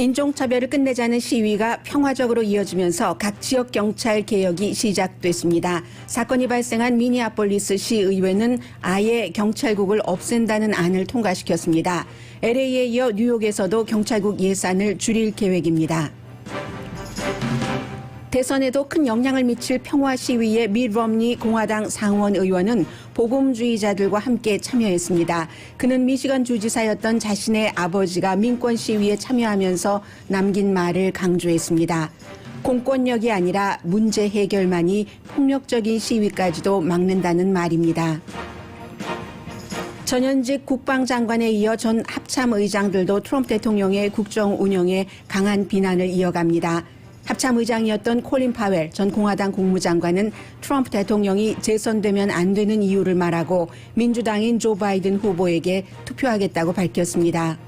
인종차별을 끝내자는 시위가 평화적으로 이어지면서 각 지역 경찰 개혁이 시작됐습니다. 사건이 발생한 미니애폴리스 시의회는 아예 경찰국을 없앤다는 안을 통과시켰습니다. LA에 이어 뉴욕에서도 경찰국 예산을 줄일 계획입니다. 대선에도 큰 영향을 미칠 평화 시위에 밋 rom니 공화당 상원 의원은 복음주의자들과 함께 참여했습니다. 그는 미시건 주지사였던 자신의 아버지가 민권 시위에 참여하면서 남긴 말을 강조했습니다. 공권력이 아니라 문제 해결만이 폭력적인 시위까지도 막는다는 말입니다. 전현직 국방장관에 이어 전 합참의장들도 트럼프 대통령의 국정 운영에 강한 비난을 이어갑니다. 합참의장이었던 콜린 파웰 전 공화당 국무장관은 트럼프 대통령이 재선되면 안 되는 이유를 말하고 민주당인 조 바이든 후보에게 투표하겠다고 밝혔습니다.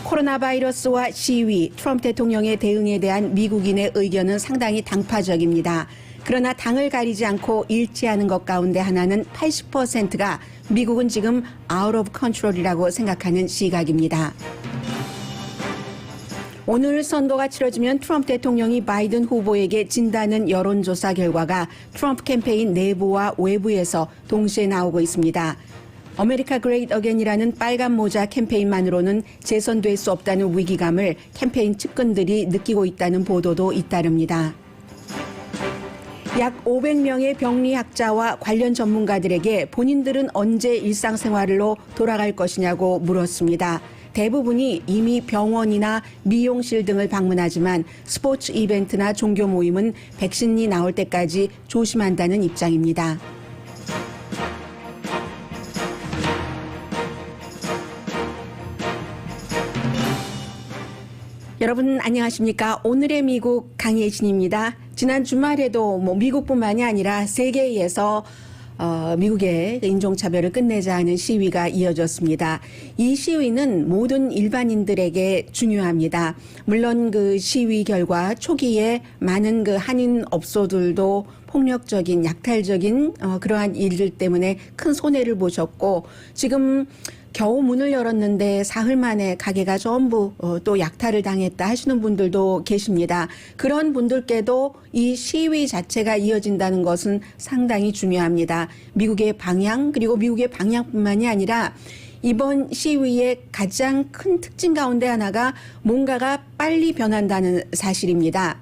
코로나 바이러스와 시위, 트럼프 대통령의 대응에 대한 미국인의 의견은 상당히 당파적입니다. 그러나 당을 가리지 않고 일치하는 것 가운데 하나는 80%가 미국은 지금 out of control이라고 생각하는 시각입니다. 오늘 선거가 치러지면 트럼프 대통령이 바이든 후보에게 진다는 여론조사 결과가 트럼프 캠페인 내부와 외부에서 동시에 나오고 있습니다. 아메리카 그레이트 어게인이라는 빨간 모자 캠페인만으로는 재선될 수 없다는 위기감을 캠페인 측근들이 느끼고 있다는 보도도 잇따릅니다. 약 500명의 병리학자와 관련 전문가들에게 본인들은 언제 일상생활로 돌아갈 것이냐고 물었습니다. 대부분이 이미 병원이나 미용실 등을 방문하지만 스포츠 이벤트나 종교 모임은 백신이 나올 때까지 조심한다는 입장입니다. 여러분 안녕하십니까? 오늘의 미국 강예진입니다. 지난 주말에도 미국뿐만이 아니라 세계에서 미국의 인종차별을 끝내자 하는 시위가 이어졌습니다. 이 시위는 모든 일반인들에게 중요합니다. 물론 그 시위 결과 초기에 많은 그 한인 업소들도 폭력적인 약탈적인 그러한 일들 때문에 큰 손해를 보셨고 지금 겨우 문을 열었는데 사흘 만에 가게가 전부 또 약탈을 당했다 하시는 분들도 계십니다. 그런 분들께도 이 시위 자체가 이어진다는 것은 상당히 중요합니다. 미국의 방향 그리고 미국의 방향뿐만이 아니라 이번 시위의 가장 큰 특징 가운데 하나가 뭔가가 빨리 변한다는 사실입니다.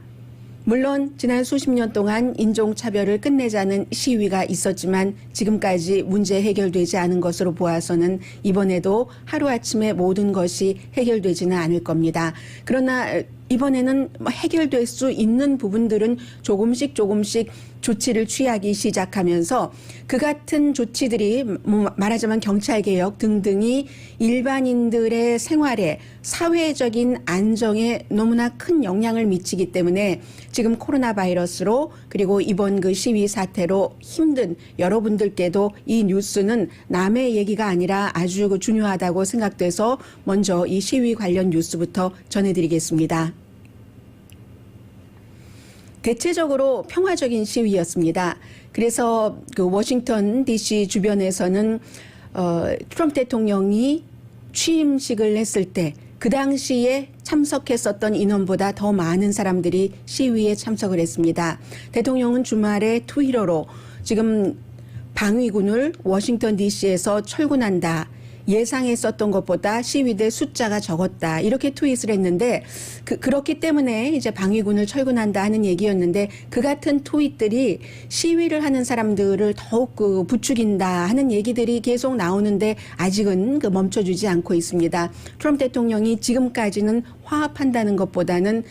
물론 지난 수십 년 동안 인종차별을 끝내자는 시위가 있었지만 지금까지 문제 해결되지 않은 것으로 보아서는 이번에도 하루아침에 모든 것이 해결되지는 않을 겁니다. 그러나 이번에는 해결될 수 있는 부분들은 조금씩 조치를 취하기 시작하면서 그 같은 조치들이 말하자면 경찰개혁 등등이 일반인들의 생활에 사회적인 안정에 너무나 큰 영향을 미치기 때문에 지금 코로나 바이러스로 그리고 이번 그 시위 사태로 힘든 여러분들께도 이 뉴스는 남의 얘기가 아니라 아주 중요하다고 생각돼서 먼저 이 시위 관련 뉴스부터 전해드리겠습니다. 대체적으로 평화적인 시위였습니다. 그래서 그 워싱턴 DC 주변에서는 트럼프 대통령이 취임식을 했을 때 그 당시에 참석했었던 인원보다 더 많은 사람들이 시위에 참석을 했습니다. 대통령은 주말에 트위터로 지금 방위군을 워싱턴 DC에서 철군한다. 예상했었던 것보다 시위대 숫자가 적었다. 이렇게 트윗을 했는데 그렇기 때문에 이제 방위군을 철군한다 하는 얘기였는데 그 같은 트윗들이 시위를 하는 사람들을 더욱 부추긴다 하는 얘기들이 계속 나오는데 아직은 멈춰주지 않고 있습니다. 트럼프 대통령이 지금까지는 화합한다는 것보다는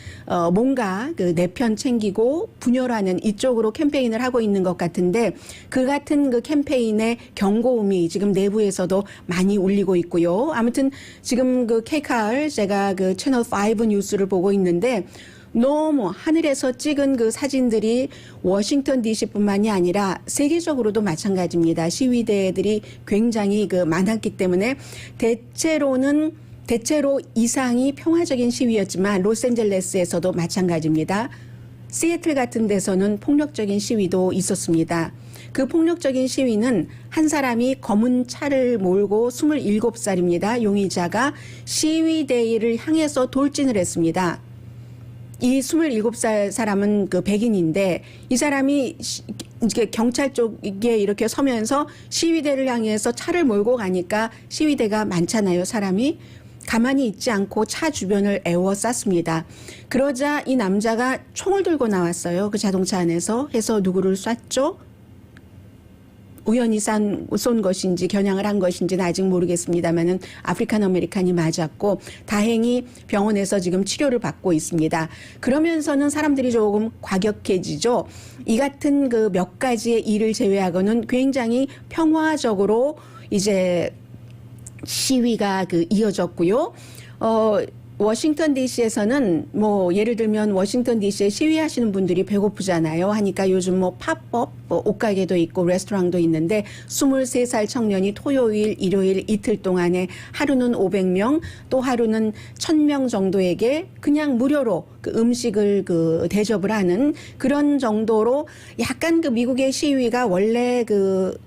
뭔가 내 편 챙기고 분열하는 이쪽으로 캠페인을 하고 있는 것 같은데 그 같은 그 캠페인의 경고음이 지금 내부에서도 많이 울리고 있고요. 아무튼 지금 그 KCAR 제가 그 채널 5 뉴스를 보고 있는데 너무 하늘에서 찍은 그 사진들이 워싱턴 DC뿐만이 아니라 세계적으로도 마찬가지입니다. 시위대들이 굉장히 많았기 때문에 대체로 이상이 평화적인 시위였지만 로스앤젤레스에서도 마찬가지입니다. 시애틀 같은 데서는 폭력적인 시위도 있었습니다. 그 폭력적인 시위는 한 사람이 검은 차를 몰고 27살입니다. 용의자가 시위대를 향해서 돌진을 했습니다. 이 27살 사람은 그 백인인데 이 사람이 이제 경찰 쪽에 이렇게 서면서 시위대를 향해서 차를 몰고 가니까 시위대가 많잖아요, 사람이. 가만히 있지 않고 차 주변을 에워쌌습니다. 그러자 이 남자가 총을 들고 나왔어요. 그 자동차 안에서. 해서 누구를 쐈죠? 우연히 쏜 것인지 겨냥을 한 것인지는 아직 모르겠습니다만은 아프리칸 아메리칸이 맞았고 다행히 병원에서 지금 치료를 받고 있습니다. 그러면서는 사람들이 조금 과격해지죠. 이 같은 그 몇 가지의 일을 제외하고는 굉장히 평화적으로 이제 시위가 이어졌고요. 워싱턴 DC에서는 뭐 예를 들면 워싱턴 DC에 시위하시는 분들이 배고프잖아요. 하니까 요즘 뭐 팝업, 옷가게도 있고 레스토랑도 있는데 23살 청년이 토요일, 일요일 이틀 동안에 하루는 500명, 또 하루는 1000명 정도에게 그냥 무료로 그 음식을 대접을 하는 그런 정도로 약간 그 미국의 시위가 원래 그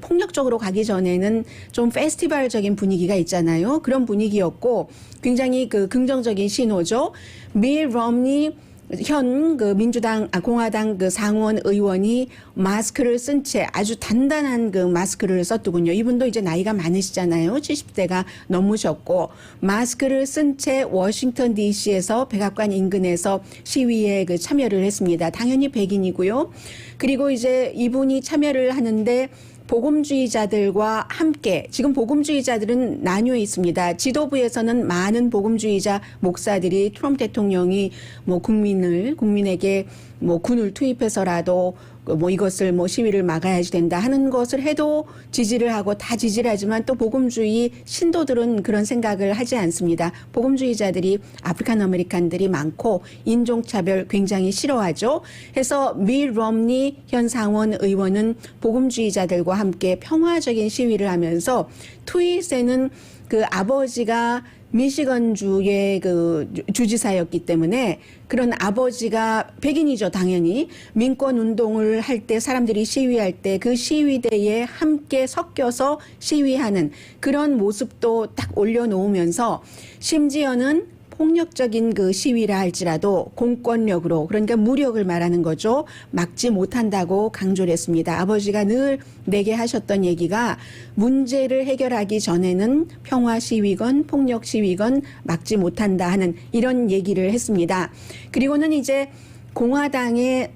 폭력적으로 가기 전에는 좀 페스티벌적인 분위기가 있잖아요. 그런 분위기였고 굉장히 그 긍정적인 신호죠. 밀 럼니 현 공화당 상원 의원이 마스크를 쓴 채 아주 단단한 그 마스크를 썼더군요. 이분도 이제 나이가 많으시잖아요. 70대가 넘으셨고 마스크를 쓴 채 워싱턴 DC에서 백악관 인근에서 시위에 참여를 했습니다. 당연히 백인이고요. 그리고 이제 이분이 참여를 하는데 복음주의자들과 함께 지금 복음주의자들은 나뉘어 있습니다. 지도부에서는 많은 복음주의자 목사들이 트럼프 대통령이 뭐 국민에게 뭐 군을 투입해서라도 뭐 이것을 뭐 시위를 막아야지 된다 하는 것을 해도 지지를 하고 다 지지를 하지만 또 복음주의 신도들은 그런 생각을 하지 않습니다. 복음주의자들이 아프리칸 아메리칸들이 많고 인종차별 굉장히 싫어하죠. 해서 밀 럼니 현 상원 의원은 복음주의자들과 함께 평화적인 시위를 하면서 트윗에는 그 아버지가 미시건주의 그 주지사였기 때문에 그런 아버지가 백인이죠, 당연히. 민권 운동을 할 때 사람들이 시위할 때 그 시위대에 함께 섞여서 시위하는 그런 모습도 딱 올려놓으면서 심지어는 폭력적인 그 시위라 할지라도 공권력으로 그러니까 무력을 말하는 거죠. 막지 못한다고 강조를 했습니다. 아버지가 늘 내게 하셨던 얘기가 문제를 해결하기 전에는 평화 시위건 폭력 시위건 막지 못한다 하는 이런 얘기를 했습니다. 그리고는 이제 공화당의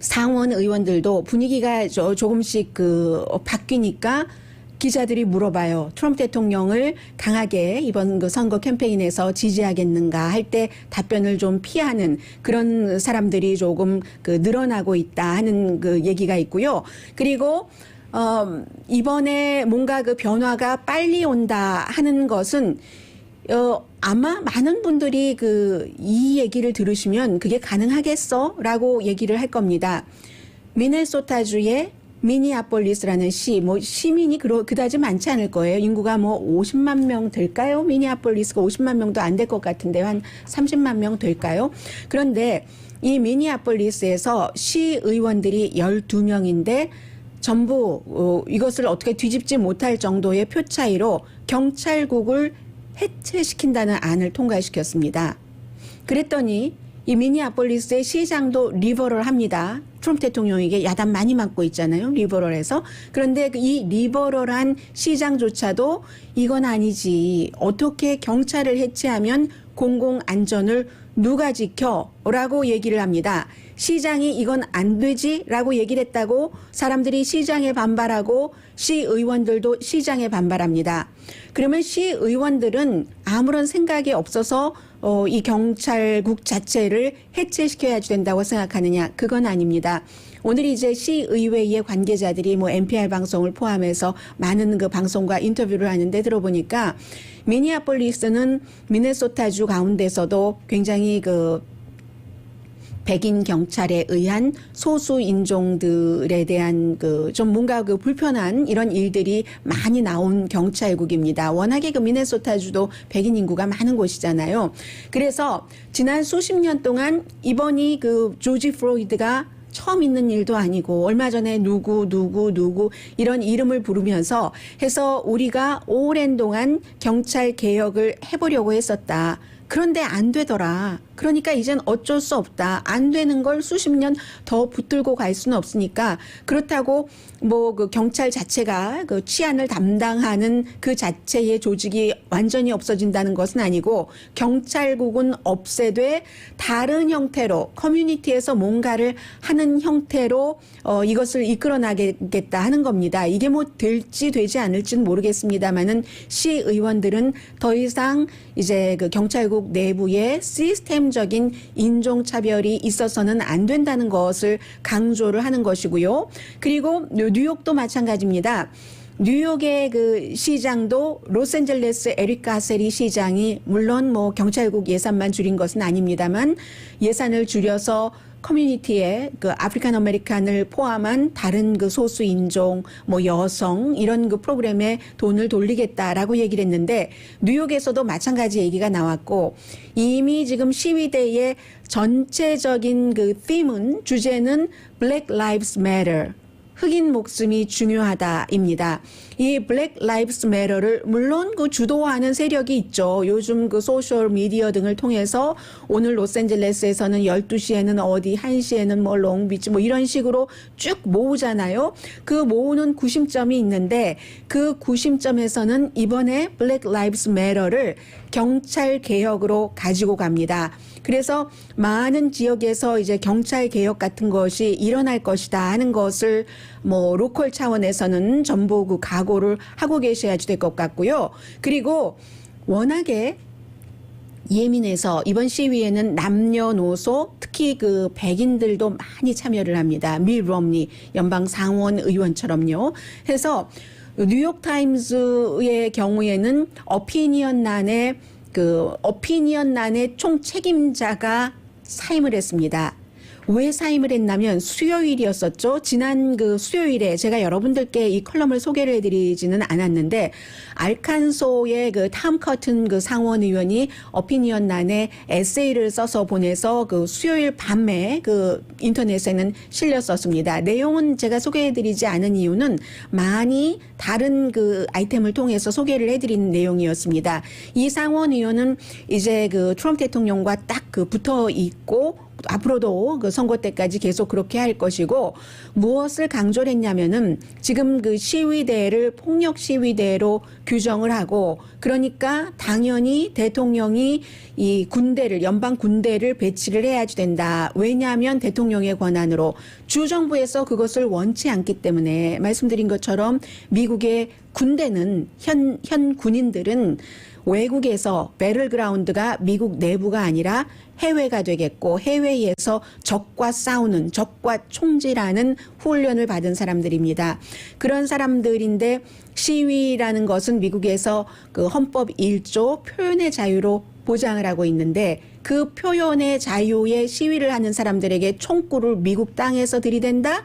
상원 의원들도 분위기가 조금씩 바뀌니까 기자들이 물어봐요. 트럼프 대통령을 강하게 이번 그 선거 캠페인에서 지지하겠는가 할 때 답변을 좀 피하는 그런 사람들이 조금 늘어나고 있다 하는 그 얘기가 있고요. 그리고 이번에 뭔가 그 변화가 빨리 온다 하는 것은 아마 많은 분들이 이 얘기를 들으시면 그게 가능하겠어? 라고 얘기를 할 겁니다. 미네소타주의 미니아폴리스라는 시민이 그다지 많지 않을 거예요. 인구가 뭐 50만 명 될까요? 미니아폴리스가 50만 명도 안 될 것 같은데 한 30만 명 될까요? 그런데 이 미니아폴리스에서 시의원들이 12명인데 전부 이것을 어떻게 뒤집지 못할 정도의 표 차이로 경찰국을 해체시킨다는 안을 통과시켰습니다. 그랬더니 이 미니아폴리스의 시장도 리버럴합니다. 트럼프 대통령에게 야단 많이 맞고 있잖아요. 리버럴해서. 그런데 이 리버럴한 시장조차도 이건 아니지. 어떻게 경찰을 해체하면 공공안전을 누가 지켜? 라고 얘기를 합니다. 시장이 이건 안 되지? 라고 얘기를 했다고 사람들이 시장에 반발하고 시의원들도 시장에 반발합니다. 그러면 시의원들은 아무런 생각이 없어서 이 경찰국 자체를 해체시켜야 된다고 생각하느냐? 그건 아닙니다. 오늘 이제 시의회의 관계자들이 뭐 NPR 방송을 포함해서 많은 그 방송과 인터뷰를 하는데 들어보니까 미니아폴리스는 미네소타주 가운데서도 굉장히 백인 경찰에 의한 소수 인종들에 대한 좀 뭔가 불편한 이런 일들이 많이 나온 경찰국입니다. 워낙에 미네소타주도 백인 인구가 많은 곳이잖아요. 그래서 지난 수십 년 동안 이번이 조지 플로이드가 처음 있는 일도 아니고 얼마 전에 누구 이런 이름을 부르면서 해서 우리가 오랜 동안 경찰 개혁을 해보려고 했었다. 그런데 안 되더라. 그러니까 이젠 어쩔 수 없다. 안 되는 걸 수십 년 더 붙들고 갈 수는 없으니까 그렇다고 뭐 그 경찰 자체가 그 치안을 담당하는 그 자체의 조직이 완전히 없어진다는 것은 아니고 경찰국은 없애되 다른 형태로 커뮤니티에서 뭔가를 하는 형태로 이것을 이끌어나겠다 하는 겁니다. 이게 뭐 될지 되지 않을지는 모르겠습니다만은 시의원들은 더 이상 이제 그 경찰국 내부에 시스템적인 인종차별이 있어서는 안 된다는 것을 강조를 하는 것이고요. 그리고 뉴욕도 마찬가지입니다. 뉴욕의 그 시장도 로스앤젤레스 에릭 가세리 시장이 물론 뭐 경찰국 예산만 줄인 것은 아닙니다만 예산을 줄여서 커뮤니티에 그 아프리칸 아메리칸을 포함한 다른 그 소수 인종, 뭐 여성 이런 그 프로그램에 돈을 돌리겠다라고 얘기를 했는데 뉴욕에서도 마찬가지 얘기가 나왔고 이미 지금 시위대의 전체적인 그 팀은 주제는 Black Lives Matter. 흑인 목숨이 중요하다입니다. 이 블랙 라이브스 매터를 물론 그 주도하는 세력이 있죠. 요즘 그 소셜 미디어 등을 통해서 오늘 로스앤젤레스에서는 12시에는 어디, 1시에는 뭐 롱비치 뭐 이런 식으로 쭉 모으잖아요. 그 모으는 구심점이 있는데 그 구심점에서는 이번에 블랙 라이브스 매터를 경찰 개혁으로 가지고 갑니다. 그래서 많은 지역에서 이제 경찰 개혁 같은 것이 일어날 것이다 하는 것을 뭐 로컬 차원에서는 전부 그 각오를 하고 계셔야지 될 것 같고요. 그리고 워낙에 예민해서 이번 시위에는 남녀노소 특히 그 백인들도 많이 참여를 합니다. 밋 롬니 연방 상원 의원처럼요. 해서 뉴욕타임즈의 경우에는 어피니언란의 총 책임자가 사임을 했습니다. 왜 사임을 했냐면 수요일이었었죠. 지난 그 수요일에 제가 여러분들께 이 컬럼을 소개를 해드리지는 않았는데 알칸소의 그 탐 커튼 그 상원 의원이 어피니언란에 에세이를 써서 보내서 그 수요일 밤에 그 인터넷에는 실렸었습니다. 내용은 제가 소개해드리지 않은 이유는 많이 다른 그 아이템을 통해서 소개를 해드린 내용이었습니다. 이 상원 의원은 이제 그 트럼프 대통령과 딱 그 붙어 있고 앞으로도 그 선거 때까지 계속 그렇게 할 것이고 무엇을 강조를 했냐면은 지금 그 시위대를 폭력 시위대로 규정을 하고 그러니까 당연히 대통령이 이 군대를 연방 군대를 배치를 해야지 된다. 왜냐하면 대통령의 권한으로 주정부에서 그것을 원치 않기 때문에 말씀드린 것처럼 미국의 군대는 현 군인들은 외국에서 배틀그라운드가 미국 내부가 아니라 해외가 되겠고 해외에서 적과 싸우는 적과 총질하는 훈련을 받은 사람들입니다. 그런 사람들인데 시위라는 것은 미국에서 그 헌법 1조 표현의 자유로 보장을 하고 있는데 그 표현의 자유에 시위를 하는 사람들에게 총구를 미국 땅에서 들이댄다?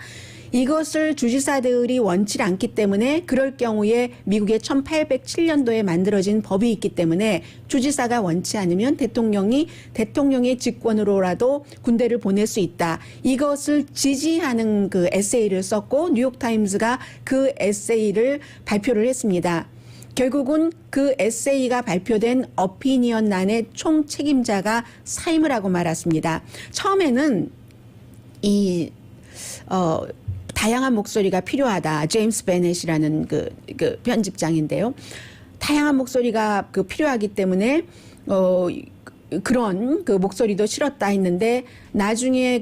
이것을 주지사들이 원치 않기 때문에 그럴 경우에 미국의 1807년도에 만들어진 법이 있기 때문에 주지사가 원치 않으면 대통령의 직권으로라도 군대를 보낼 수 있다. 이것을 지지하는 그 에세이를 썼고 뉴욕타임즈가 그 에세이를 발표를 했습니다. 결국은 그 에세이가 발표된 어피니언란의 총 책임자가 사임을 하고 말았습니다. 처음에는 다양한 목소리가 필요하다. 제임스 베넷이라는 그 편집장인데요. 다양한 목소리가 필요하기 때문에 그런 그 목소리도 실었다 했는데 나중에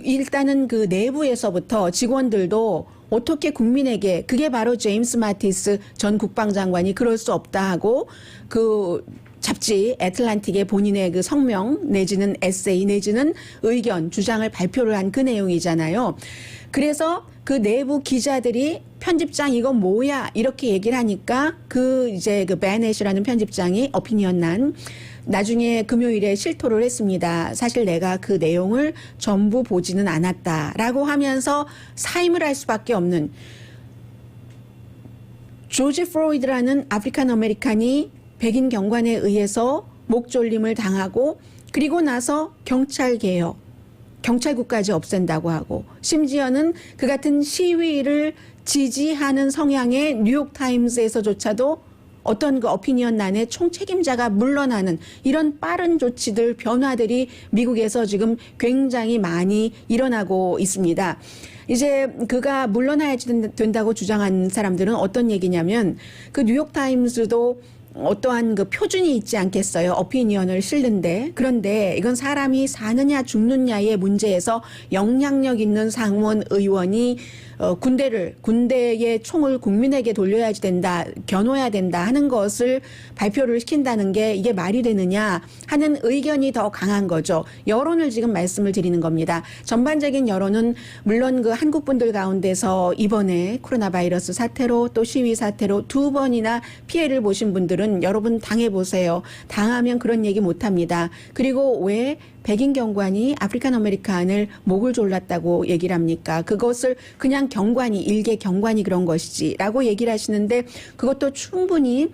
일단은 그 내부에서부터 직원들도 어떻게 국민에게 그게 바로 제임스 마티스 전 국방장관이 그럴 수 없다 하고 그 잡지 애틀란틱의 본인의 그 성명 내지는 에세이 내지는 의견 주장을 발표를 한 그 내용이잖아요. 그래서 그 내부 기자들이 편집장 이건 뭐야 이렇게 얘기를 하니까 이제 베넷이라는 편집장이 어피니언란 나중에 금요일에 실토를 했습니다. 사실 내가 그 내용을 전부 보지는 않았다라고 하면서 사임을 할 수밖에 없는 조지 플로이드라는 아프리칸 아메리칸이 백인 경관에 의해서 목졸림을 당하고 그리고 나서 경찰 개혁 경찰국까지 없앤다고 하고 심지어는 그 같은 시위를 지지하는 성향의 뉴욕타임스에서조차도 어떤 그 어피니언란의 총책임자가 물러나는 이런 빠른 조치들, 변화들이 미국에서 지금 굉장히 많이 일어나고 있습니다. 이제 그가 물러나야 된다고 주장한 사람들은 어떤 얘기냐면 그 뉴욕타임스도 어떠한 그 표준이 있지 않겠어요. 어피니언을 실는데. 그런데 이건 사람이 사느냐 죽느냐의 문제에서 영향력 있는 상원 의원이 군대의 총을 국민에게 돌려야지 된다, 겨눠야 된다 하는 것을 발표를 시킨다는 게 이게 말이 되느냐 하는 의견이 더 강한 거죠. 여론을 지금 말씀을 드리는 겁니다. 전반적인 여론은 물론 그 한국 분들 가운데서 이번에 코로나 바이러스 사태로 또 시위 사태로 2번이나 피해를 보신 분들은 여러분 당해보세요. 당하면 그런 얘기 못합니다. 그리고 왜 백인 경관이 아프리칸 아메리칸을 목을 졸랐다고 얘기를 합니까? 그것을 그냥 경관이, 일개 경관이 그런 것이지 라고 얘기를 하시는데 그것도 충분히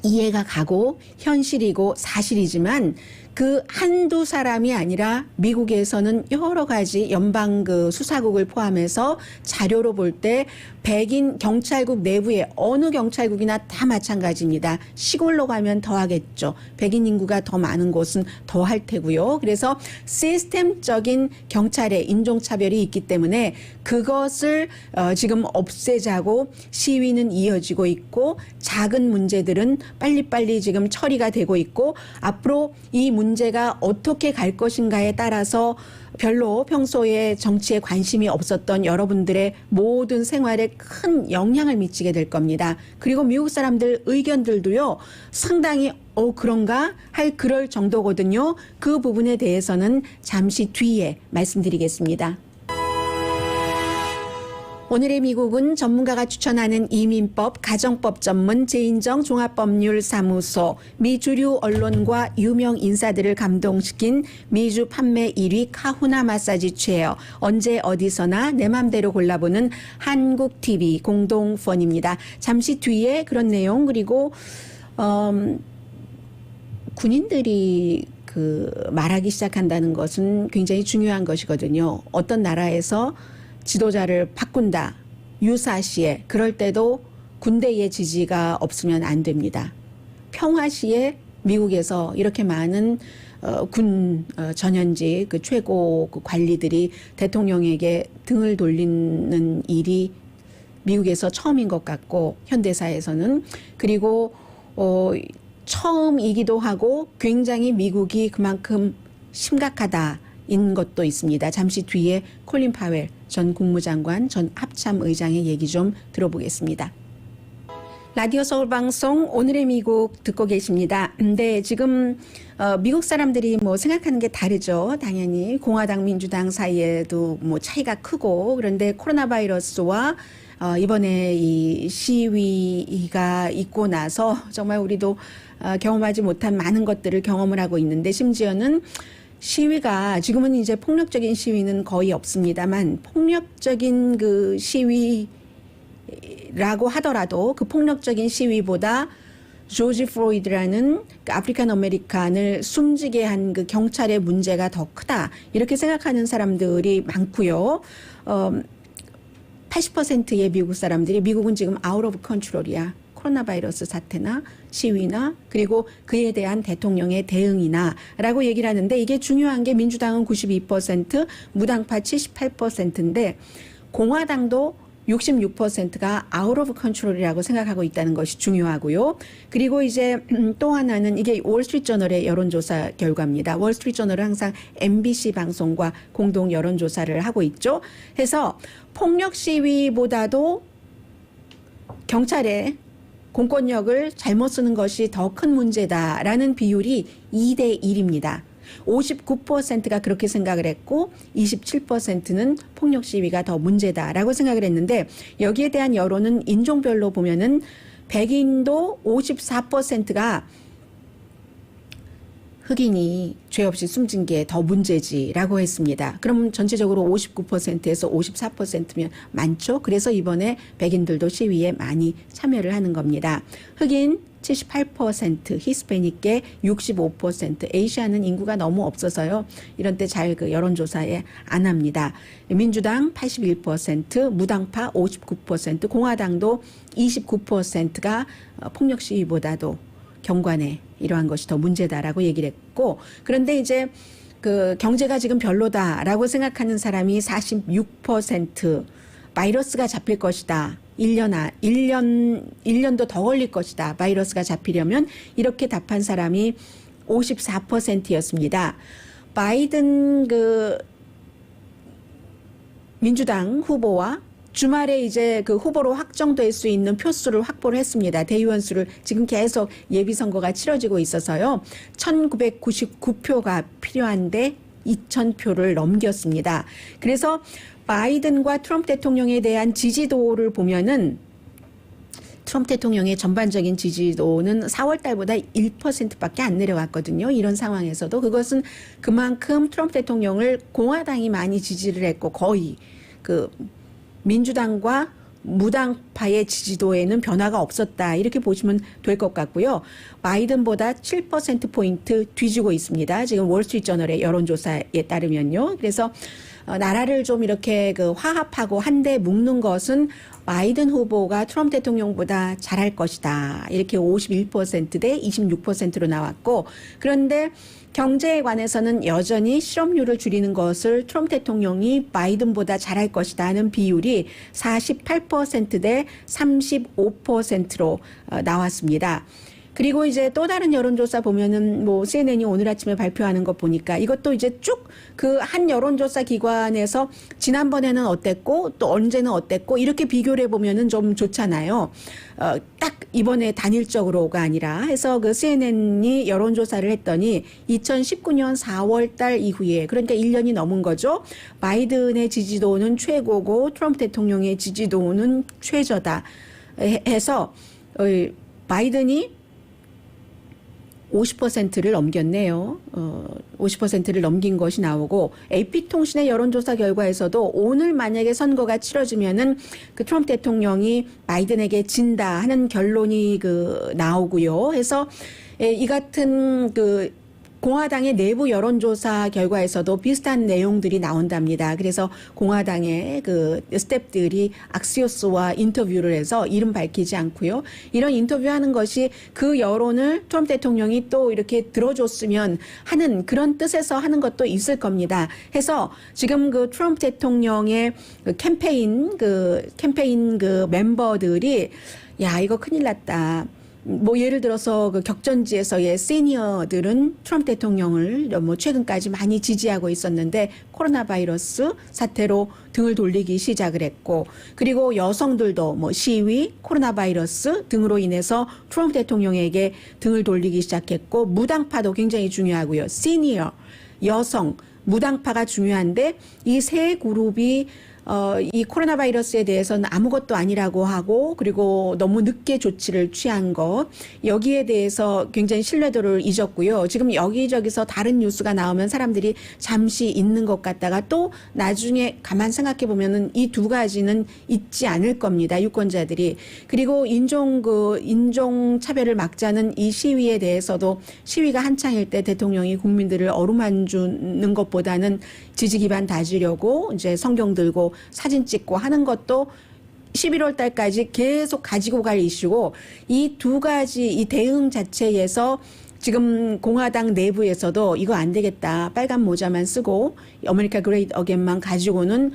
이해가 가고 현실이고 사실이지만 그 한두 사람이 아니라 미국에서는 여러 가지 연방 그 수사국을 포함해서 자료로 볼 때 백인 경찰국 내부에 어느 경찰국이나 다 마찬가지입니다. 시골로 가면 더 하겠죠. 백인 인구가 더 많은 곳은 더 할 테고요. 그래서 시스템적인 경찰의 인종차별이 있기 때문에 그것을 지금 없애자고 시위는 이어지고 있고 작은 문제들은 빨리빨리 지금 처리가 되고 있고 앞으로 이 문제가 어떻게 갈 것인가에 따라서 별로 평소에 정치에 관심이 없었던 여러분들의 모든 생활에 큰 영향을 미치게 될 겁니다. 그리고 미국 사람들 의견들도요, 상당히 그런가 할 그럴 정도거든요. 그 부분에 대해서는 잠시 뒤에 말씀드리겠습니다. 오늘의 미국은 전문가가 추천하는 이민법, 가정법 전문 제인정 종합법률사무소, 미주류 언론과 유명 인사들을 감동시킨 미주 판매 1위 카후나 마사지 체어, 언제 어디서나 내 맘대로 골라보는 한국TV 공동펀입니다. 잠시 뒤에 그런 내용 그리고 군인들이 말하기 시작한다는 것은 굉장히 중요한 것이거든요. 어떤 나라에서 지도자를 바꾼다, 유사시에 그럴 때도 군대의 지지가 없으면 안 됩니다. 평화시에 미국에서 이렇게 많은 군 전현직 그 최고 그 관리들이 대통령에게 등을 돌리는 일이 미국에서 처음인 것 같고 현대사에서는 그리고 처음이기도 하고 굉장히 미국이 그만큼 심각하다인 것도 있습니다. 잠시 뒤에 콜린 파웰 전 국무장관 전 합참의장의 얘기 좀 들어보겠습니다. 라디오 서울 방송 오늘의 미국 듣고 계십니다. 근데 지금 미국 사람들이 뭐 생각하는 게 다르죠. 당연히 공화당 민주당 사이에도 뭐 차이가 크고 그런데 코로나 바이러스와 이번에 이 시위가 있고 나서 정말 우리도 경험하지 못한 많은 것들을 경험을 하고 있는데 심지어는 시위가 지금은 이제 폭력적인 시위는 거의 없습니다만 폭력적인 그 시위라고 하더라도 그 폭력적인 시위보다 조지 플로이드라는 그 아프리칸 아메리칸을 숨지게 한 그 경찰의 문제가 더 크다 이렇게 생각하는 사람들이 많고요. 80%의 미국 사람들이 미국은 지금 아웃 오브 컨트롤이야. 코로나 바이러스 사태나 시위나 그리고 그에 대한 대통령의 대응이나 라고 얘기를 하는데 이게 중요한 게 민주당은 92%, 무당파 78%인데 공화당도 66%가 아웃 오브 컨트롤이라고 생각하고 있다는 것이 중요하고요. 그리고 이제 또 하나는 이게 월스트리트저널의 여론조사 결과입니다. 월스트리트저널은 항상 MBC 방송과 공동 여론조사를 하고 있죠. 해서 폭력 시위보다도 경찰의 공권력을 잘못 쓰는 것이 더 큰 문제다라는 비율이 2대 1입니다. 59%가 그렇게 생각을 했고 27%는 폭력 시위가 더 문제다라고 생각을 했는데 여기에 대한 여론은 인종별로 보면은 백인도 54%가 흑인이 죄 없이 숨진 게 더 문제지라고 했습니다. 그럼 전체적으로 59%에서 54%면 많죠. 그래서 이번에 백인들도 시위에 많이 참여를 하는 겁니다. 흑인, 78%, 히스패닉계 65%, 아시아는 인구가 너무 없어서요. 이런 때 잘 그 여론조사에 안 합니다. 민주당 81%, 무당파 59%, 공화당도 29%가 폭력 시위보다도 경관에 이러한 것이 더 문제다라고 얘기를 했고, 그런데 이제 그 경제가 지금 별로다라고 생각하는 사람이 46%, 바이러스가 잡힐 것이다. 1년도 더 걸릴 것이다. 바이러스가 잡히려면, 이렇게 답한 사람이 54%였습니다. 바이든 그 민주당 후보와 주말에 이제 그 후보로 확정될 수 있는 표수를 확보를 했습니다. 대의원 수를 지금 계속 예비선거가 치러지고 있어서요. 1999표가 필요한데 2000표를 넘겼습니다. 그래서 바이든과 트럼프 대통령에 대한 지지도를 보면은 트럼프 대통령의 전반적인 지지도는 4월 달보다 1%밖에 안 내려갔거든요. 이런 상황에서도 그것은 그만큼 트럼프 대통령을 공화당이 많이 지지를 했고, 거의 그 민주당과 무당파의 지지도에는 변화가 없었다, 이렇게 보시면 될 것 같고요. 바이든보다 7%포인트 뒤지고 있습니다. 지금 월스트리트저널의 여론조사에 따르면요. 그래서 나라를 좀 이렇게 그 화합하고 한데 묶는 것은 바이든 후보가 트럼프 대통령보다 잘할 것이다, 이렇게 51%대 26%로 나왔고, 그런데 경제에 관해서는 여전히 실업률을 줄이는 것을 트럼프 대통령이 바이든보다 잘할 것이다 하는 비율이 48%대 35%로 나왔습니다. 그리고 이제 또 다른 여론조사 보면은 뭐 CNN이 오늘 아침에 발표하는 거 보니까 이것도 이제 쭉 그 한 여론조사 기관에서 지난번에는 어땠고 또 언제는 어땠고 이렇게 비교를 해보면은 좀 좋잖아요. 딱 이번에 단일적으로가 아니라 해서 그 CNN이 여론조사를 했더니 2019년 4월 달 이후에, 그러니까 1년이 넘은 거죠. 바이든의 지지도는 최고고 트럼프 대통령의 지지도는 최저다 해서 바이든이 50%를 넘겼네요. 50%를 넘긴 것이 나오고, AP통신의 여론조사 결과에서도 오늘 만약에 선거가 치러지면은 그 트럼프 대통령이 바이든에게 진다 하는 결론이 그 나오고요. 해서 이 같은 그 공화당의 내부 여론조사 결과에서도 비슷한 내용들이 나온답니다. 그래서 공화당의 그 스태프들이 악시오스와 인터뷰를 해서 이름 밝히지 않고요. 이런 인터뷰하는 것이 그 여론을 트럼프 대통령이 또 이렇게 들어줬으면 하는 그런 뜻에서 하는 것도 있을 겁니다. 해서 지금 그 트럼프 대통령의 그 캠페인 그 멤버들이 야, 이거 큰일 났다. 뭐 예를 들어서 그 격전지에서의 시니어들은 트럼프 대통령을 뭐 최근까지 많이 지지하고 있었는데 코로나 바이러스 사태로 등을 돌리기 시작을 했고, 그리고 여성들도 뭐 시위, 코로나 바이러스 등으로 인해서 트럼프 대통령에게 등을 돌리기 시작했고, 무당파도 굉장히 중요하고요. 시니어, 여성, 무당파가 중요한데 이 세 그룹이 이 코로나 바이러스에 대해서는 아무것도 아니라고 하고, 그리고 너무 늦게 조치를 취한 것, 여기에 대해서 굉장히 신뢰도를 잊었고요. 지금 여기저기서 다른 뉴스가 나오면 사람들이 잠시 잊는 것 같다가 또 나중에 가만 생각해 보면은 이 두 가지는 잊지 않을 겁니다. 유권자들이. 그리고 인종 차별을 막자는 이 시위에 대해서도, 시위가 한창일 때 대통령이 국민들을 어루만주는 것보다는 지지 기반 다지려고 이제 성경 들고 사진 찍고 하는 것도 11월 달까지 계속 가지고 갈 이슈고, 이 두 가지 이 대응 자체에서 지금 공화당 내부에서도 이거 안 되겠다, 빨간 모자만 쓰고 아메리카 그레이트 어게인만 가지고는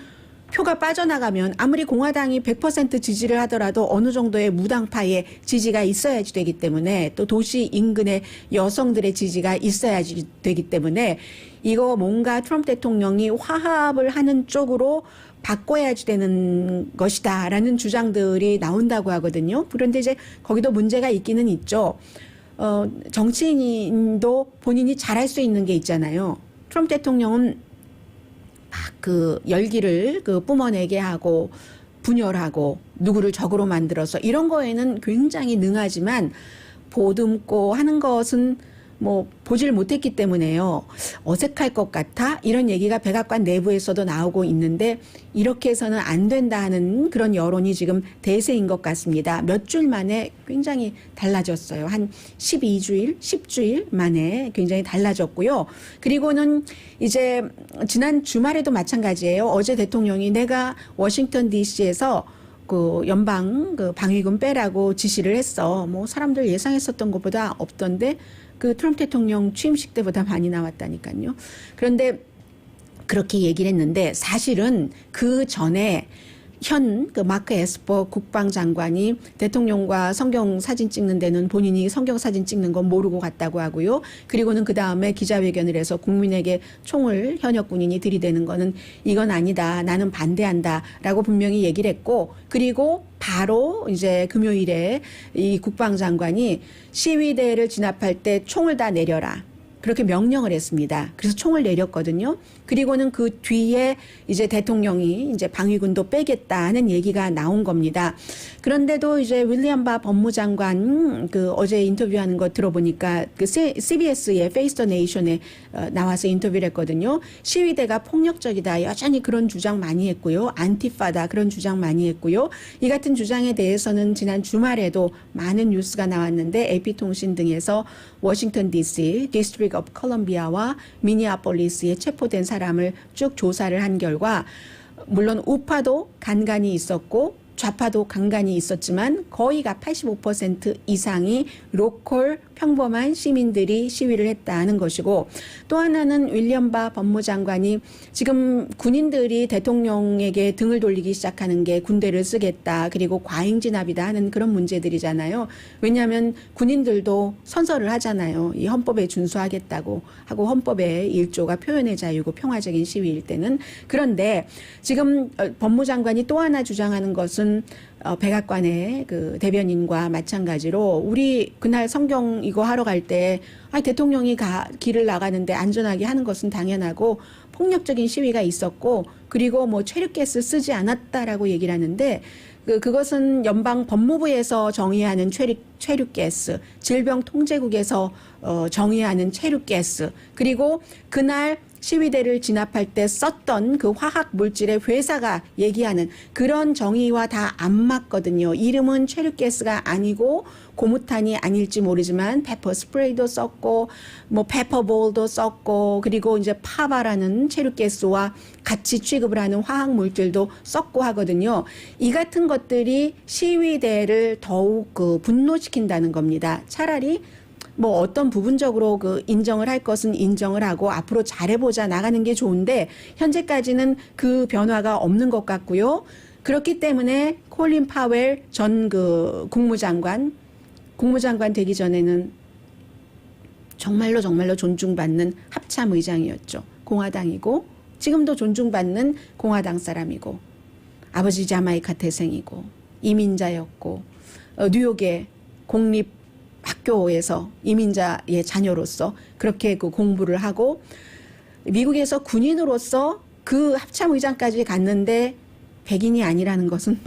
표가 빠져나가면 아무리 공화당이 100% 지지를 하더라도 어느 정도의 무당파의 지지가 있어야지 되기 때문에, 또 도시 인근의 여성들의 지지가 있어야지 되기 때문에 이거 뭔가 트럼프 대통령이 화합을 하는 쪽으로 바꿔야지 되는 것이다 라는 주장들이 나온다고 하거든요. 그런데 이제 거기도 문제가 있기는 있죠. 정치인도 본인이 잘할 수 있는 게 있잖아요. 트럼프 대통령은 막 그 열기를 그 뿜어내게 하고 분열하고 누구를 적으로 만들어서 이런 거에는 굉장히 능하지만 보듬고 하는 것은 뭐 보질 못했기 때문에요. 어색할 것 같아? 이런 얘기가 백악관 내부에서도 나오고 있는데 이렇게 해서는 안 된다 하는 그런 여론이 지금 대세인 것 같습니다. 몇 줄 만에 굉장히 달라졌어요. 한 12주일, 10주일 만에 굉장히 달라졌고요. 그리고는 이제 지난 주말에도 마찬가지예요. 어제 대통령이 내가 워싱턴 DC에서 그 연방 그 방위군 빼라고 지시를 했어. 뭐 사람들 예상했었던 것보다 없던데 그 트럼프 대통령 취임식 때보다 많이 나왔다니까요. 그런데 그렇게 얘기를 했는데 사실은 그 전에 현 그 마크 에스퍼 국방장관이 대통령과 성경 사진 찍는 데는 본인이 성경 사진 찍는 건 모르고 갔다고 하고요. 그리고는 그 다음에 기자회견을 해서 국민에게 총을 현역 군인이 들이대는 거는 이건 아니다. 나는 반대한다라고 분명히 얘기를 했고 그리고 바로 이제 금요일에 이 국방장관이 시위대를 진압할 때 총을 다 내려라. 그렇게 명령을 했습니다. 그래서 총을 내렸거든요. 그리고는 그 뒤에 이제 대통령이 이제 방위군도 빼겠다는 얘기가 나온 겁니다. 그런데도 이제 윌리엄 바 법무장관 그 어제 인터뷰하는 거 들어보니까 그 CBS의 Face the Nation에 나와서 인터뷰를 했거든요. 시위대가 폭력적이다. 여전히 그런 주장 많이 했고요. 안티파다 그런 주장 많이 했고요. 이 같은 주장에 대해서는 지난 주말에도 많은 뉴스가 나왔는데 AP통신 등에서 워싱턴 DC, 디스트릭 오브 콜럼비아와 미니아폴리스에 체포된 사람을 쭉 조사를 한 결과 물론 우파도 간간히 있었고 좌파도 간간히 있었지만 거의가 85% 이상이 로컬 평범한 시민들이 시위를 했다는 것이고 또 하나는 윌리엄 바 법무장관이 지금 군인들이 대통령에게 등을 돌리기 시작하는 게 군대를 쓰겠다 그리고 과잉 진압이다 하는 그런 문제들이잖아요. 왜냐하면 군인들도 선서를 하잖아요. 이 헌법에 준수하겠다고 하고 헌법의 1조가 표현의 자유고 평화적인 시위일 때는. 그런데 지금 법무장관이 또 하나 주장하는 것은 백악관의 그 대변인과 마찬가지로 우리 그날 성경 이거 하러 갈 때 대통령이 길을 나가는데 안전하게 하는 것은 당연하고 폭력적인 시위가 있었고 그리고 뭐 최루가스 쓰지 않았다라고 얘기를 하는데 그것은 연방 법무부에서 정의하는 최루가스, 질병통제국에서 정의하는 최루가스 그리고 그날 시위대를 진압할 때 썼던 그 화학 물질의 회사가 얘기하는 그런 정의와 다 안 맞거든요. 이름은 최루가스가 아니고 고무탄이 아닐지 모르지만 페퍼 스프레이도 썼고 뭐 페퍼볼도 썼고 그리고 이제 파바라는 최루가스와 같이 취급을 하는 화학 물질도 썼고 하거든요. 이 같은 것들이 시위대를 더욱 분노시킨다는 겁니다. 차라리 뭐 어떤 부분적으로 인정을 할 것은 인정을 하고 앞으로 잘해보자 나가는 게 좋은데 현재까지는 그 변화가 없는 것 같고요. 그렇기 때문에 콜린 파웰 전 국무장관 되기 전에는 정말로 존중받는 합참의장이었죠. 공화당이고 지금도 존중받는 공화당 사람이고 아버지 자마이카 태생이고 이민자였고 뉴욕의 공립 학교에서 이민자의 자녀로서 그렇게 공부를 하고 미국에서 군인으로서 그 합참의장까지 갔는데 백인이 아니라는 것은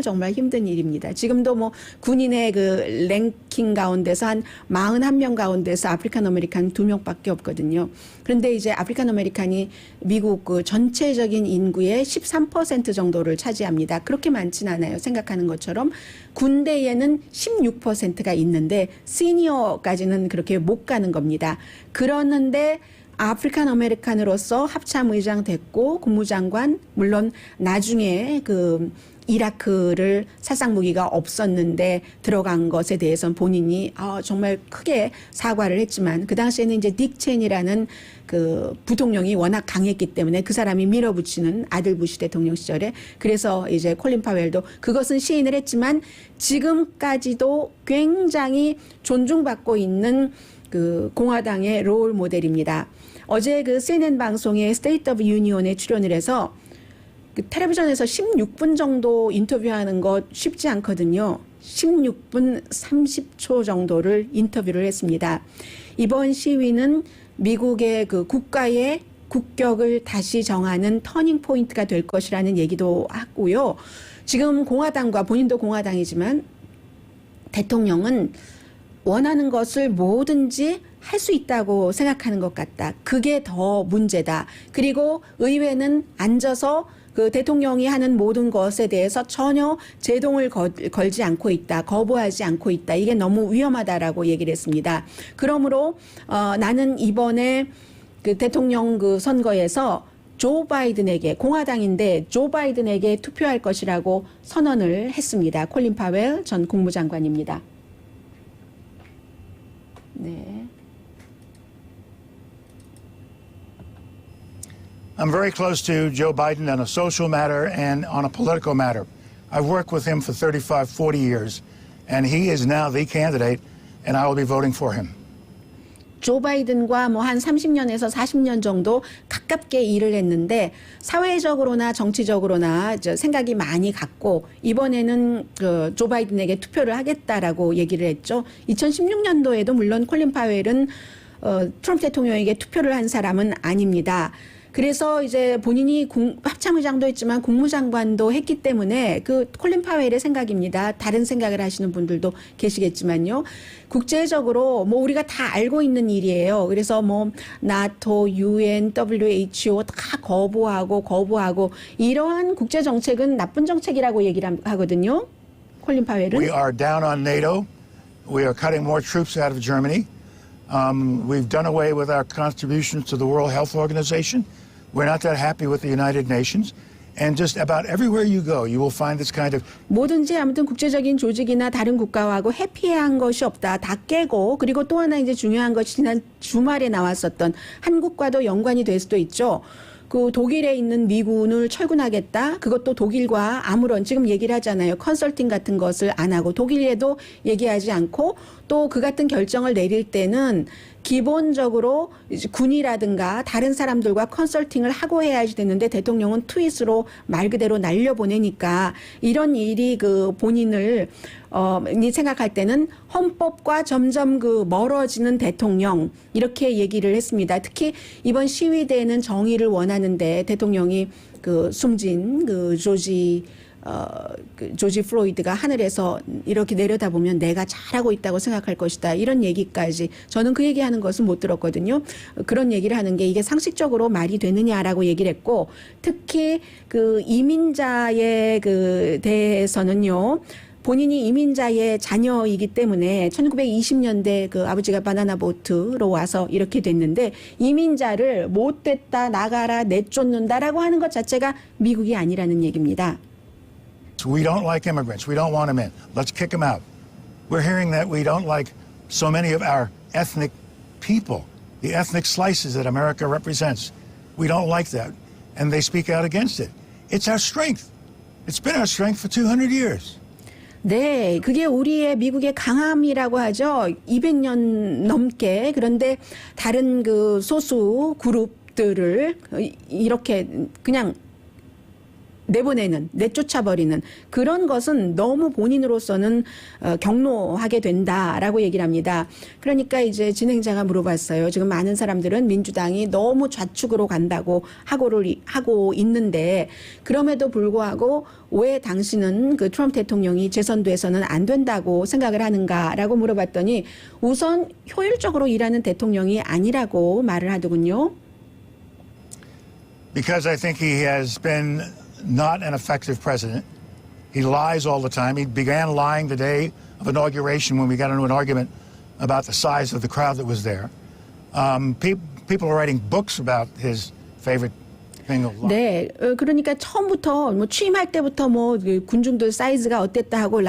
정말 힘든 일입니다. 지금도 뭐 군인의 랭킹 가운데서 한 41명 가운데서 아프리칸 아메리칸 2명밖에 없거든요. 그런데 이제 아프리칸 아메리칸이 미국 전체적인 인구의 13% 정도를 차지합니다. 그렇게 많진 않아요. 생각하는 것처럼. 군대에는 16%가 있는데 시니어까지는 그렇게 못 가는 겁니다. 그러는데 아프리칸 아메리칸으로서 합참의장 됐고 국무장관 물론 나중에 이라크를 살상무기가 없었는데 들어간 것에 대해서는 본인이 정말 크게 사과를 했지만 그 당시에는 이제 딕 체니라는 부통령이 워낙 강했기 때문에 그 사람이 밀어붙이는 아들 부시 대통령 시절에 그래서 이제 콜린 파웰도 그것은 시인을 했지만 지금까지도 굉장히 존중받고 있는 공화당의 롤 모델입니다. 어제 CNN 방송에 스테이트 오브 유니온에 출연을 해서 텔레비전에서 16분 정도 인터뷰하는 것 쉽지 않거든요. 16분 30초 정도를 인터뷰를 했습니다. 이번 시위는 미국의 국가의 국격을 다시 정하는 터닝 포인트가 될 것이라는 얘기도 하고요. 지금 공화당과 본인도 공화당이지만 대통령은 원하는 것을 뭐든지 할 수 있다고 생각하는 것 같다. 그게 더 문제다. 그리고 의회는 앉아서 그 대통령이 하는 모든 것에 대해서 전혀 제동을 걸지 않고 있다. 거부하지 않고 있다. 이게 너무 위험하다라고 얘기를 했습니다. 그러므로 나는 이번에 그 대통령 그 선거에서 조 바이든에게, 공화당인데 조 바이든에게 투표할 것이라고 선언을 했습니다. 콜린 파웰 전 국무장관입니다. 네. I'm very close to Joe Biden on a social matter and on a political matter. I've worked with him for 35, 40 years, and he is now the candidate, and I will be voting for him. 조 바이든과 뭐 한 30년에서 40년 정도 가깝게 일을 했는데 사회적으로나 정치적으로나 생각이 많이 같고 이번에는 그 조 바이든에게 투표를 하겠다라고 얘기를 했죠. 2016년도에도 물론 콜린 파웰은 트럼프 대통령에게 투표를 한 사람은 아닙니다. 그래서 이제 본인이 합참의장도 했지만 국무장관도 했기 때문에 그 콜린 파웰의 생각입니다. 다른 생각을 하시는 분들도 계시겠지만요. 국제적으로 뭐 우리가 다 알고 있는 일이에요. 그래서 뭐 나토, UN, WHO 다 거부하고 이러한 국제 정책은 나쁜 정책이라고 얘기를 하거든요. 콜린 파웰은. We are down on NATO. We are cutting more troops out of Germany. We've done away with our contributions to the World Health Organization. We're not that happy with the United Nations. And just about everywhere you go, you will find this kind of. 뭐든지 아무튼 국제적인 조직이나 다른 국가하고 해피한 것이 없다. 다 깨고 그리고 또 하나 이제 중요한 것이 지난 주말에 나왔었던 한국과도 연관이 될 수도 있죠. 그 독일에 있는 미군을 철군하겠다. 그것도 독일과 아무런 지금 얘기를 하잖아요. 컨설팅 같은 것을 안 하고 독일에도 얘기하지 않고 또 그 같은 결정을 내릴 때는 기본적으로 이제 군이라든가 다른 사람들과 컨설팅을 하고 해야지 되는데 대통령은 트윗으로 말 그대로 날려보내니까 이런 일이 그 본인을 생각할 때는 헌법과 점점 그 멀어지는 대통령 이렇게 얘기를 했습니다. 특히 이번 시위대에는 정의를 원하는데 대통령이 그 숨진 그 조지 플로이드가 하늘에서 이렇게 내려다보면 내가 잘하고 있다고 생각할 것이다. 이런 얘기까지 저는 그 얘기하는 것은 못 들었거든요. 그런 얘기를 하는 게 이게 상식적으로 말이 되느냐라고 얘기를 했고 특히 그 이민자에 그 대해서는요. 본인이 이민자의 자녀이기 때문에 1920년대 그 아버지가 바나나 보트로 와서 이렇게 됐는데 이민자를 못됐다 나가라 내쫓는다라고 하는 것 자체가 미국이 아니라는 얘기입니다. We don't like immigrants. We don't want them in. Let's kick them out. We're hearing that we don't like so many of our ethnic people, the ethnic slices that America represents. We don't like that. And they speak out against it. It's our strength. It's been our strength for 200 years. 네, 그게 우리의 미국의 강함이라고 하죠. 200년 넘게. 그런데 다른 그 소수 그룹들을 이렇게 그냥 내쫓아버리는 그런 것은 너무 본인으로서는 경로하게 된다라고 얘기를 합니다. 그러니까 이제 진행자가 물어봤어요. 지금 많은 사람들은 민주당이 너무 좌측으로 간다고 하고 있는데 그럼에도 불구하고 왜 당신은 그 트럼프 대통령이 재선돼서는 안 된다고 생각을 하는가라고 물어봤더니 우선 효율적으로 일하는 대통령이 아니라고 말을 하더군요. Because I think he has been not an effective president. He lies all the time. He began lying the day of inauguration when we got into an argument about the size of the crowd that was there. People are writing books about his favorite thing of lying. 네, 그러니까 처음부터 뭐 취임할 때부터 뭐 군중들 사이즈가 어땠다 하고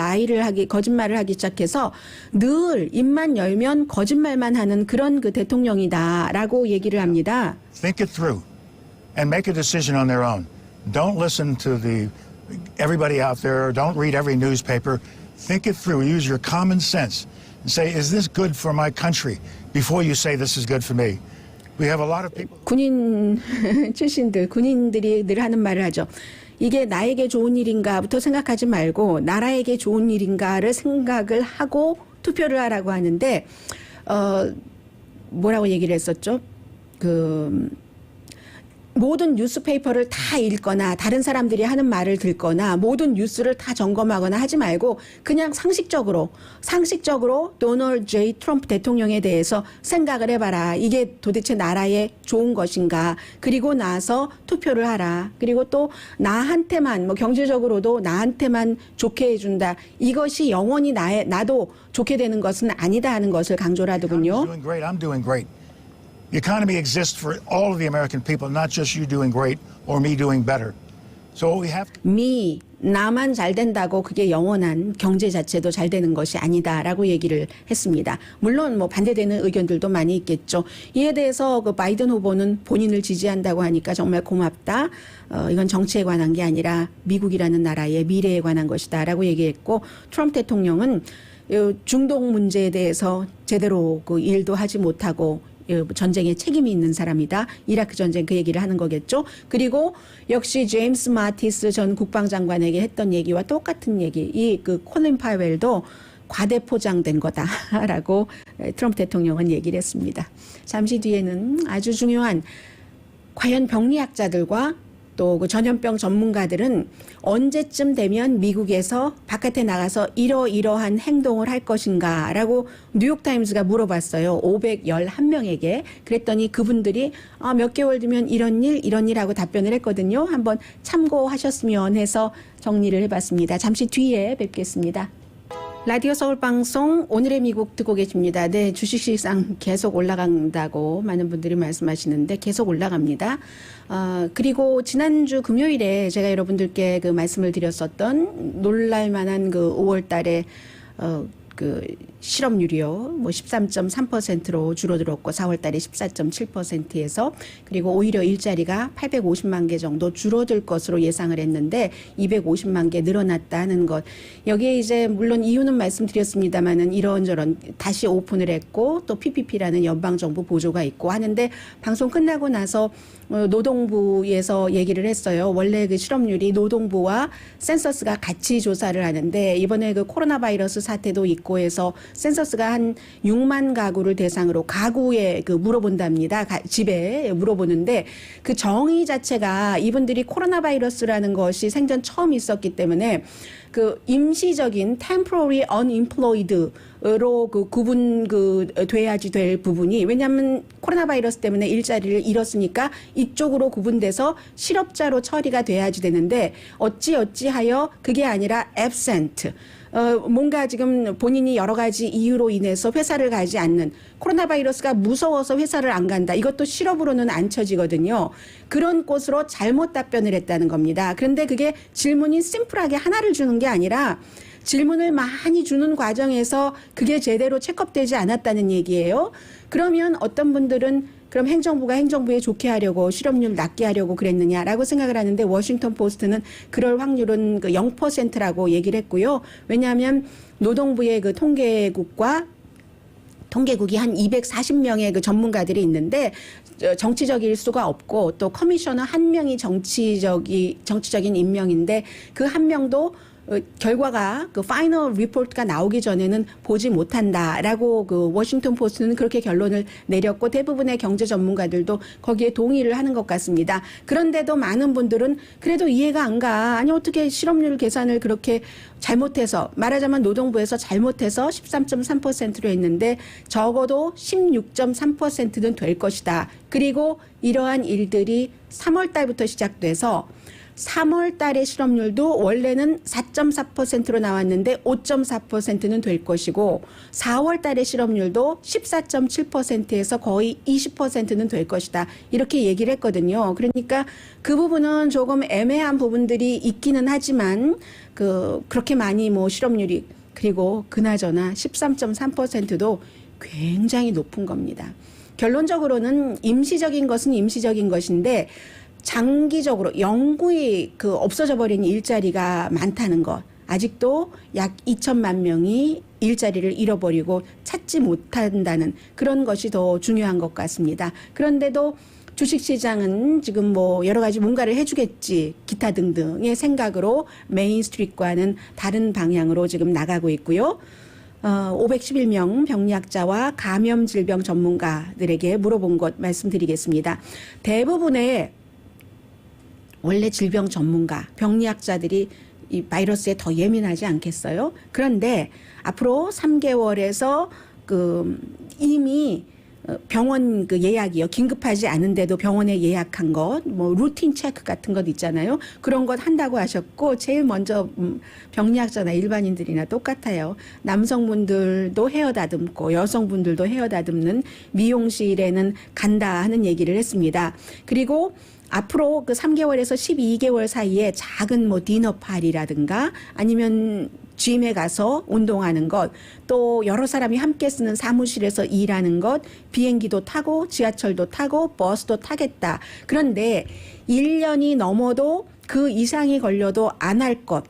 거짓말을 하기 시작해서 늘 입만 열면 거짓말만 하는 그런 그 대통령이다라고 얘기를 합니다. Think it through and make a decision on their own. Don't listen to everybody out there. Don't read every newspaper. Think it through. Use your common sense and say, is this good for my country? Before you say this is good for me. We have a lot of people. 군인 출신들, 군인들이 늘 하는 말을 하죠. 이게 나에게 좋은 일인가부터 생각하지 말고 나라에게 좋은 일인가를 생각을 하고 투표를 하라고 하는데 뭐라고 얘기를 했었죠? 모든 뉴스페이퍼를 다 읽거나 다른 사람들이 하는 말을 듣거나 모든 뉴스를 다 점검하거나 하지 말고 그냥 상식적으로 도널드 J. 트럼프 대통령에 대해서 생각을 해봐라. 이게 도대체 나라에 좋은 것인가. 그리고 나서 투표를 하라. 그리고 또 나한테만 뭐 경제적으로도 나한테만 좋게 해준다. 이것이 영원히 나도 좋게 되는 것은 아니다 하는 것을 강조를 하더군요. I'm doing great. I'm doing great. The economy exists for all of the American people, not just you doing great or me doing better. So what we have to 나만 잘 된다고 그게 영원한 경제 자체도 잘 되는 것이 아니다라고 얘기를 했습니다. 물론 뭐 반대되는 의견들도 많이 있겠죠. 이에 대해서 그 바이든 후보는 본인을 지지한다고 하니까 정말 고맙다. 이건 정치에 관한 게 아니라 미국이라는 나라의 미래에 관한 것이다라고 얘기했고 트럼프 대통령은 중동 문제에 대해서 제대로 그 일도 하지 못하고 전쟁에 책임이 있는 사람이다. 이라크 전쟁 그 얘기를 하는 거겠죠. 그리고 역시 제임스 마티스 전 국방장관에게 했던 얘기와 똑같은 얘기. 이 그 콜린 파웰도 과대 포장된 거다라고 트럼프 대통령은 얘기를 했습니다. 잠시 뒤에는 아주 중요한 과연 병리학자들과 또 그 전염병 전문가들은 언제쯤 되면 미국에서 바깥에 나가서 이러이러한 행동을 할 것인가라고 뉴욕타임스가 물어봤어요. 511명에게. 그랬더니 그분들이 몇 개월 뒤면 이런 일 하고 답변을 했거든요. 한번 참고하셨으면 해서 정리를 해봤습니다. 잠시 뒤에 뵙겠습니다. 라디오 서울 방송 오늘의 미국 듣고 계십니다. 네, 주식시장 계속 올라간다고 많은 분들이 말씀하시는데 계속 올라갑니다. 그리고 지난주 금요일에 제가 여러분들께 그 말씀을 드렸었던 놀랄만한 그 5월 달에 그 실업률이요. 뭐 13.3%로 줄어들었고 4월 달에 14.7%에서 그리고 오히려 일자리가 850만 개 정도 줄어들 것으로 예상을 했는데 250만 개 늘어났다는 것. 여기에 이제 물론 이유는 말씀드렸습니다만은 이런저런 다시 오픈을 했고 또 PPP라는 연방정부 보조가 있고 하는데 방송 끝나고 나서 노동부에서 얘기를 했어요. 원래 그 실업률이 노동부와 센서스가 같이 조사를 하는데 이번에 그 코로나 바이러스 사태도 있고 해서 센서스가 한 6만 가구를 대상으로 가구에 그 물어본답니다. 집에 물어보는데 그 정의 자체가 이분들이 코로나 바이러스라는 것이 생전 처음 있었기 때문에 그 임시적인 temporary unemployed로 그 구분 돼야지 될 부분이 왜냐하면 코로나 바이러스 때문에 일자리를 잃었으니까 이쪽으로 구분돼서 실업자로 처리가 돼야지 되는데 어찌하여 그게 아니라 absent. 뭔가 지금 본인이 여러 가지 이유로 인해서 회사를 가지 않는 코로나 바이러스가 무서워서 회사를 안 간다. 이것도 실업으로는 안 쳐지거든요. 그런 곳으로 잘못 답변을 했다는 겁니다. 그런데 그게 질문이 심플하게 하나를 주는 게 아니라 질문을 많이 주는 과정에서 그게 제대로 체크업되지 않았다는 얘기예요. 그러면 어떤 분들은 그럼 행정부가 행정부에 좋게 하려고 실업률 낮게 하려고 그랬느냐라고 생각을 하는데 워싱턴 포스트는 그럴 확률은 그 0%라고 얘기를 했고요. 왜냐하면 노동부의 그 통계국이 한 240명의 그 전문가들이 있는데 정치적일 수가 없고 또 커미셔너 한 명이 정치적인 임명인데 그 한 명도 결과가 그 파이널 리포트가 나오기 전에는 보지 못한다라고 그 워싱턴 포스트는 그렇게 결론을 내렸고 대부분의 경제 전문가들도 거기에 동의를 하는 것 같습니다. 그런데도 많은 분들은 그래도 이해가 안 가. 아니 어떻게 실업률 계산을 그렇게 잘못해서 말하자면 노동부에서 잘못해서 13.3%로 했는데 적어도 16.3%는 될 것이다. 그리고 이러한 일들이 3월 달부터 시작돼서 3월 달의 실업률도 원래는 4.4%로 나왔는데 5.4%는 될 것이고 4월 달의 실업률도 14.7%에서 거의 20%는 될 것이다. 이렇게 얘기를 했거든요. 그러니까 그 부분은 조금 애매한 부분들이 있기는 하지만 그렇게 많이 뭐 실업률이 그리고 그나저나 13.3%도 굉장히 높은 겁니다. 결론적으로는 임시적인 것은 임시적인 것인데 장기적으로 영구히 없어져 버린 일자리가 많다는 것. 아직도 약 2천만 명이 일자리를 잃어버리고 찾지 못한다는 그런 것이 더 중요한 것 같습니다. 그런데도 주식시장은 지금 뭐 여러 가지 뭔가를 해주겠지 기타 등등의 생각으로 메인스트리트과는 다른 방향으로 지금 나가고 있고요. 511명 병리학자와 감염질병 전문가들에게 물어본 것 말씀드리겠습니다. 대부분의 원래 질병 전문가, 병리학자들이 이 바이러스에 더 예민하지 않겠어요? 그런데 앞으로 3개월에서 이미 병원 예약이요. 긴급하지 않은데도 병원에 예약한 것, 뭐 루틴 체크 같은 것 있잖아요. 그런 것 한다고 하셨고, 제일 먼저 병리학자나 일반인들이나 똑같아요. 남성분들도 헤어 다듬고 여성분들도 헤어 다듬는 미용실에는 간다 하는 얘기를 했습니다. 그리고 앞으로 3개월에서 12개월 사이에 작은 뭐 디너 파리라든가 아니면 짐에 가서 운동하는 것, 또 여러 사람이 함께 쓰는 사무실에서 일하는 것, 비행기도 타고 지하철도 타고 버스도 타겠다. 그런데 1년이 넘어도 그 이상이 걸려도 안 할 것,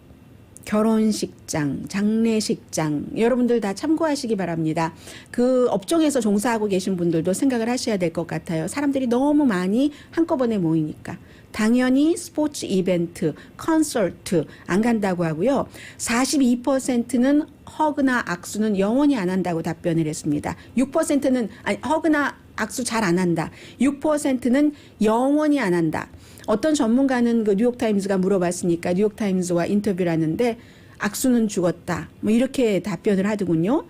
결혼식장, 장례식장, 여러분들 다 참고하시기 바랍니다. 그 업종에서 종사하고 계신 분들도 생각을 하셔야 될 것 같아요. 사람들이 너무 많이 한꺼번에 모이니까. 당연히 스포츠 이벤트, 콘서트 안 간다고 하고요. 42%는 허그나 악수는 영원히 안 한다고 답변을 했습니다. 6%는 허그나 악수 잘 안 한다. 6%는 영원히 안 한다. 어떤 전문가는 뉴욕타임즈가 물어봤으니까 뉴욕타임즈와 인터뷰를 하는데 악수는 죽었다. 뭐 이렇게 답변을 하더군요.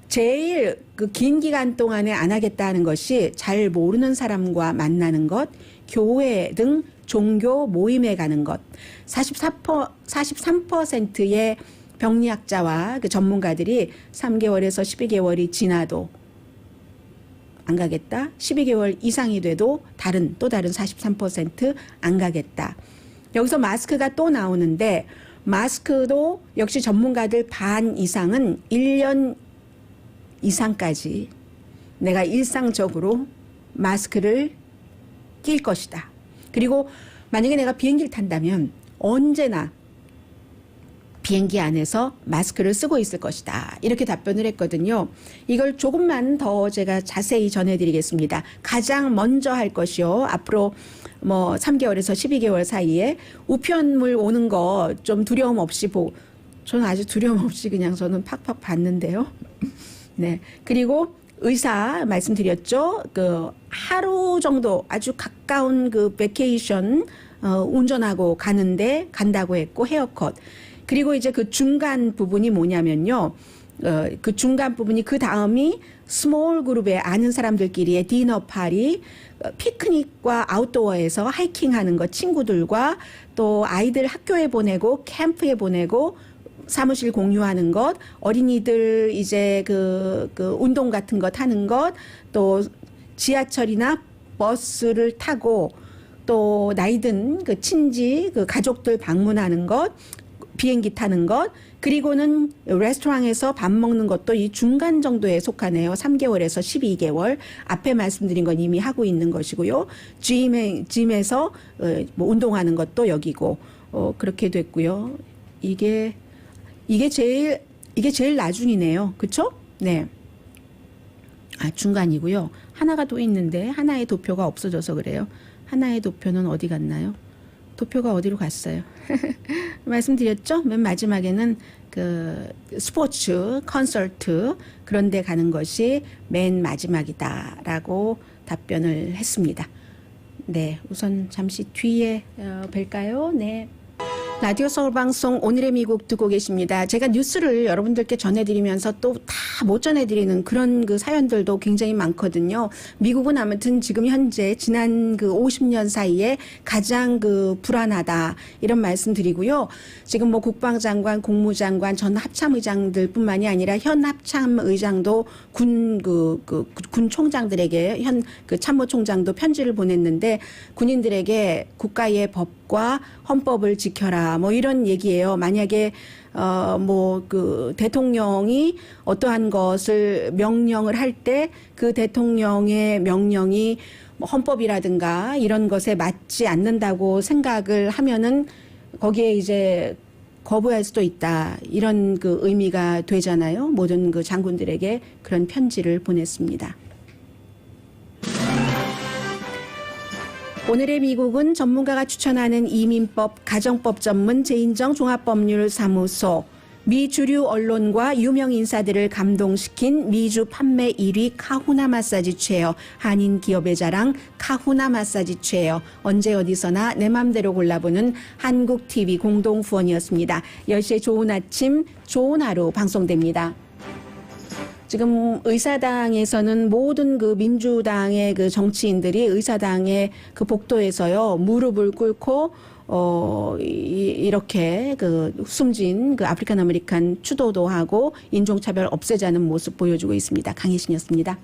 제일 긴 기간 동안에 안 하겠다는 것이 잘 모르는 사람과 만나는 것, 교회 등 종교 모임에 가는 것. 43%의 병리학자와 전문가들이 3개월에서 12개월이 지나도 안 가겠다. 12개월 이상이 돼도 또 다른 43% 안 가겠다. 여기서 마스크가 또 나오는데 마스크도 역시 전문가들 반 이상은 1년 이상까지 내가 일상적으로 마스크를 낄 것이다. 그리고 만약에 내가 비행기를 탄다면 언제나 비행기 안에서 마스크를 쓰고 있을 것이다. 이렇게 답변을 했거든요. 이걸 조금만 더 제가 자세히 전해드리겠습니다. 가장 먼저 할 것이요. 앞으로 뭐 3개월에서 12개월 사이에 우편물 오는 거 좀 두려움 없이 저는 아주 두려움 없이 그냥 저는 팍팍 봤는데요. 네. 그리고 의사 말씀드렸죠. 하루 정도 아주 가까운 베케이션 운전하고 간다고 했고 헤어컷. 그리고 이제 그 중간 부분이 뭐냐면요. 그 중간 부분이 그 다음이 스몰 그룹의 아는 사람들끼리의 디너 파리, 피크닉과 아웃도어에서 하이킹하는 것, 친구들과 또 아이들 학교에 보내고 캠프에 보내고 사무실 공유하는 것, 어린이들 이제 운동 같은 것 하는 것, 또 지하철이나 버스를 타고 또 나이든 친지 가족들 방문하는 것, 비행기 타는 것, 그리고는 레스토랑에서 밥 먹는 것도 이 중간 정도에 속하네요. 3개월에서 12개월. 앞에 말씀드린 건 이미 하고 있는 것이고요. 짐에서 뭐 운동하는 것도 여기고 그렇게 됐고요. 이게 제일 나중이네요. 그렇죠? 네. 중간이고요. 하나가 또 있는데 하나의 도표가 없어져서 그래요. 하나의 도표는 어디 갔나요? 도표가 어디로 갔어요? 말씀드렸죠? 맨 마지막에는 스포츠, 콘서트 그런 데 가는 것이 맨 마지막이다라고 답변을 했습니다. 네, 우선 잠시 뒤에 뵐까요? 네. 라디오 서울방송 오늘의 미국 듣고 계십니다. 제가 뉴스를 여러분들께 전해드리면서 또 다 못 전해드리는 그런 사연들도 굉장히 많거든요. 미국은 아무튼 지금 현재 지난 50년 사이에 가장 불안하다 이런 말씀 드리고요. 지금 뭐 국방장관, 국무장관, 전 합참의장들 뿐만이 아니라 현 합참의장도 군 총장들에게 참모총장도 편지를 보냈는데 군인들에게 국가의 법과 헌법을 지켜라 뭐 이런 얘기예요. 만약에 대통령이 어떠한 것을 명령을 할 때 그 대통령의 명령이 헌법이라든가 이런 것에 맞지 않는다고 생각을 하면은 거기에 이제 거부할 수도 있다. 이런 의미가 되잖아요. 모든 장군들에게 그런 편지를 보냈습니다. 오늘의 미국은 전문가가 추천하는 이민법, 가정법 전문 제인정 종합법률사무소, 미 주류 언론과 유명 인사들을 감동시킨 미주 판매 1위 카후나 마사지 체어, 한인 기업의 자랑 카후나 마사지 체어, 언제 어디서나 내 맘대로 골라보는 한국 TV 공동 후원이었습니다. 10시에 좋은 아침, 좋은 하루 방송됩니다. 지금 의사당에서는 모든 그 민주당의 그 정치인들이 의사당의 그 복도에서요, 무릎을 꿇고 이렇게 그 숨진 그 아프리칸 아메리칸 추도도 하고 인종차별 없애자는 모습 보여주고 있습니다. 강혜신이었습니다.